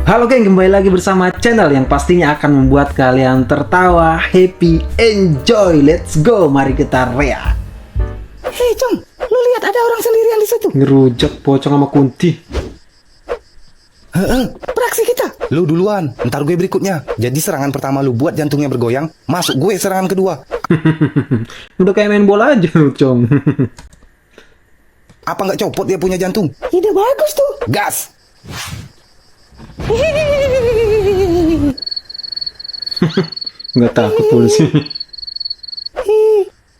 Halo geng, kembali lagi bersama channel yang pastinya akan membuat kalian tertawa, happy, enjoy. Let's go, mari kita react. Hei Cong, lu lihat ada orang sendirian di situ. Ngerujak pocong sama kunti. Beraksi kita. Lu duluan, ntar gue berikutnya. Jadi serangan pertama lu buat jantungnya bergoyang, masuk gue serangan kedua. Udah kayak main bola aja lu, Cong. Apa nggak copot dia punya jantung? Ide bagus tuh. Gas! Nggak takut polisi.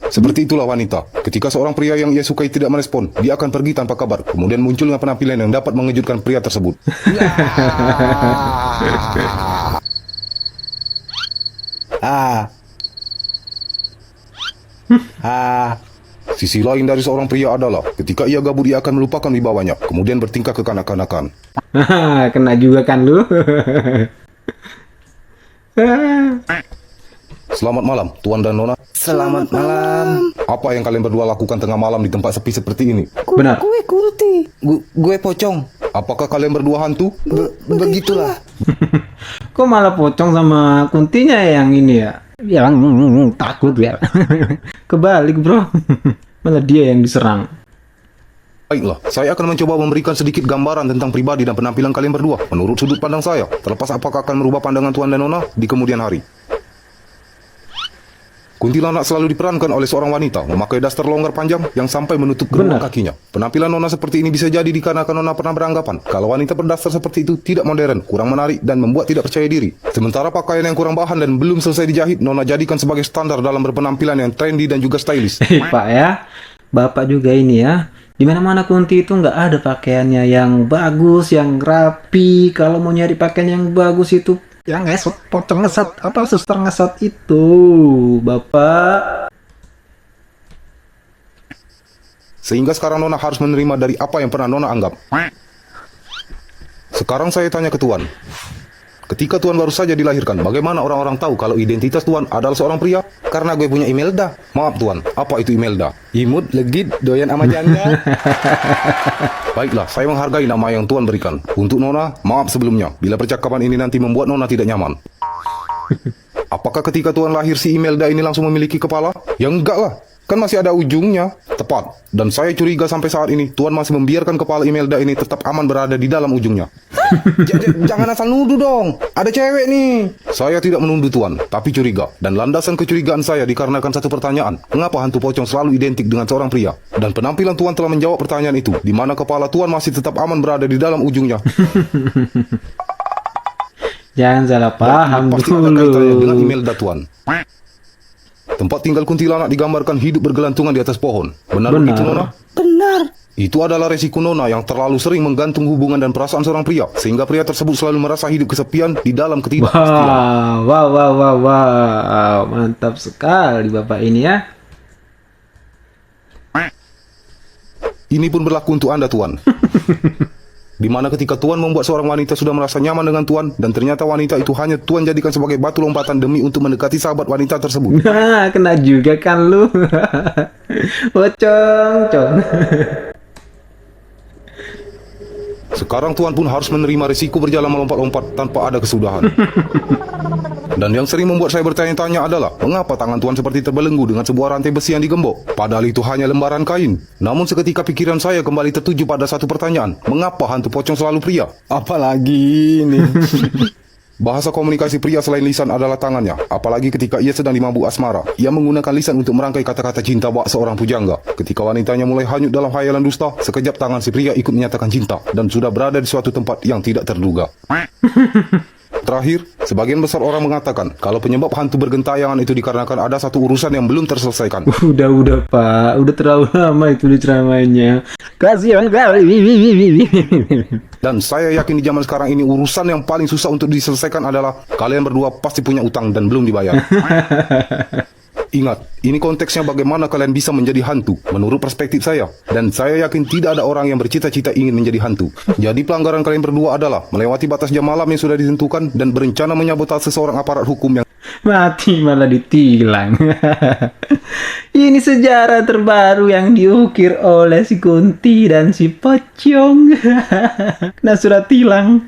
Seperti itulah wanita. Ketika seorang pria yang ia sukai tidak merespon, dia akan pergi tanpa kabar. Kemudian muncul dengan penampilan yang dapat mengejutkan pria tersebut. Sisi lain dari seorang pria adalah ketika ia gabut ia akan melupakan wibawanya, kemudian bertingkah kekanak-kanakan. Kena juga kan lu. Selamat malam, Tuan dan Nona. Selamat malam. Apa yang kalian berdua lakukan tengah malam di tempat sepi seperti ini? Benar. Gue Kunti. Gue pocong. Apakah kalian berdua hantu? Begitulah. Kok malah pocong sama kuntinya yang ini ya? Yang takut ya. Kebalik bro. Malah dia yang diserang. Baiklah, saya akan mencoba memberikan sedikit gambaran tentang pribadi dan penampilan kalian berdua menurut sudut pandang saya, terlepas apakah akan merubah pandangan Tuan dan Nona di kemudian hari. Kuntilanak selalu diperankan oleh seorang wanita memakai daster longgar panjang yang sampai menutup kedua kakinya. Penampilan Nona seperti ini bisa jadi dikarenakan Nona pernah beranggapan kalau wanita berdaster seperti itu tidak modern, kurang menarik, dan membuat tidak percaya diri. Sementara pakaian yang kurang bahan dan belum selesai dijahit, Nona jadikan sebagai standar dalam berpenampilan yang trendy dan juga stylish. Pak ya, Bapak juga ini ya. Dimana-mana kunti itu nggak ada pakaiannya yang bagus, yang rapi. Kalau mau nyari pakaian yang bagus itu yang ngesot, pocong ngesot, apa suster ngesot itu, Bapak. Sehingga sekarang Nona harus menerima dari apa yang pernah Nona anggap. Sekarang saya tanya ke Tuan. Ketika Tuan baru saja dilahirkan, bagaimana orang-orang tahu kalau identitas Tuan adalah seorang pria? Karena gue punya Imelda. Maaf Tuan, apa itu Imelda? Imut, legit, doyan sama janda. Baiklah, saya menghargai nama yang Tuan berikan. Untuk Nona, maaf sebelumnya bila percakapan ini nanti membuat Nona tidak nyaman. Apakah ketika Tuan lahir si Imelda ini langsung memiliki kepala? Ya enggak lah, kan masih ada ujungnya. Tepat, dan saya curiga sampai saat ini Tuan masih membiarkan kepala Imelda ini tetap aman berada di dalam ujungnya. Jangan asal nuduh dong. Ada cewek nih. Saya tidak menuduh Tuan, tapi curiga. Dan landasan kecurigaan saya dikarenakan satu pertanyaan. Mengapa hantu pocong selalu identik dengan seorang pria? Dan penampilan Tuan telah menjawab pertanyaan itu, di mana kepala Tuan masih tetap aman berada di dalam ujungnya. Jangan salah paham Pasti ada kaitannya dengan dulu. Imelda Tuan. Tempat tinggal kuntilanak digambarkan hidup bergelantungan di atas pohon. Benar Benar. begitu Nona? Benar. Itu adalah resiko Nona yang terlalu sering menggantung hubungan dan perasaan seorang pria, sehingga pria tersebut selalu merasa hidup kesepian di dalam ketidakpastian. Wow, mantap sekali Bapak ini ya. Ini pun berlaku untuk Anda Tuan. Di mana ketika Tuan membuat seorang wanita sudah merasa nyaman dengan Tuan, dan ternyata wanita itu hanya Tuan jadikan sebagai batu lompatan demi untuk mendekati sahabat wanita tersebut. Nah, kena juga kan lu. Cong. Sekarang Tuan pun harus menerima risiko berjalan melompat-lompat tanpa ada kesudahan. Dan yang sering membuat saya bertanya-tanya adalah, mengapa tangan Tuan seperti terbelenggu dengan sebuah rantai besi yang digembok? Padahal itu hanya lembaran kain. Namun seketika pikiran saya kembali tertuju pada satu pertanyaan, mengapa hantu pocong selalu pria? Apalagi ini. Bahasa komunikasi pria selain lisan adalah tangannya. Apalagi ketika ia sedang dimabuk asmara. Ia menggunakan lisan untuk merangkai kata-kata cinta bak seorang pujangga. Ketika wanitanya mulai hanyut dalam khayalan dusta, sekejap tangan si pria ikut menyatakan cinta dan sudah berada di suatu tempat yang tidak terduga. Terakhir, sebagian besar orang mengatakan kalau penyebab hantu bergentayangan itu dikarenakan ada satu urusan yang belum terselesaikan. Udah Pak, udah terlalu lama itu ceramahnya. Kasihan. Dan saya yakin di zaman sekarang ini urusan yang paling susah untuk diselesaikan adalah kalian berdua pasti punya utang dan belum dibayar. Ingat, ini konteksnya bagaimana kalian bisa menjadi hantu menurut perspektif saya. Dan saya yakin tidak ada orang yang bercita-cita ingin menjadi hantu. Jadi pelanggaran kalian berdua adalah melewati batas jam malam yang sudah ditentukan dan berencana menyabotase seorang aparat hukum yang Mati malah ditilang. Ini sejarah terbaru yang diukir oleh si Kunti dan si Pocong. Nah, surat tilang.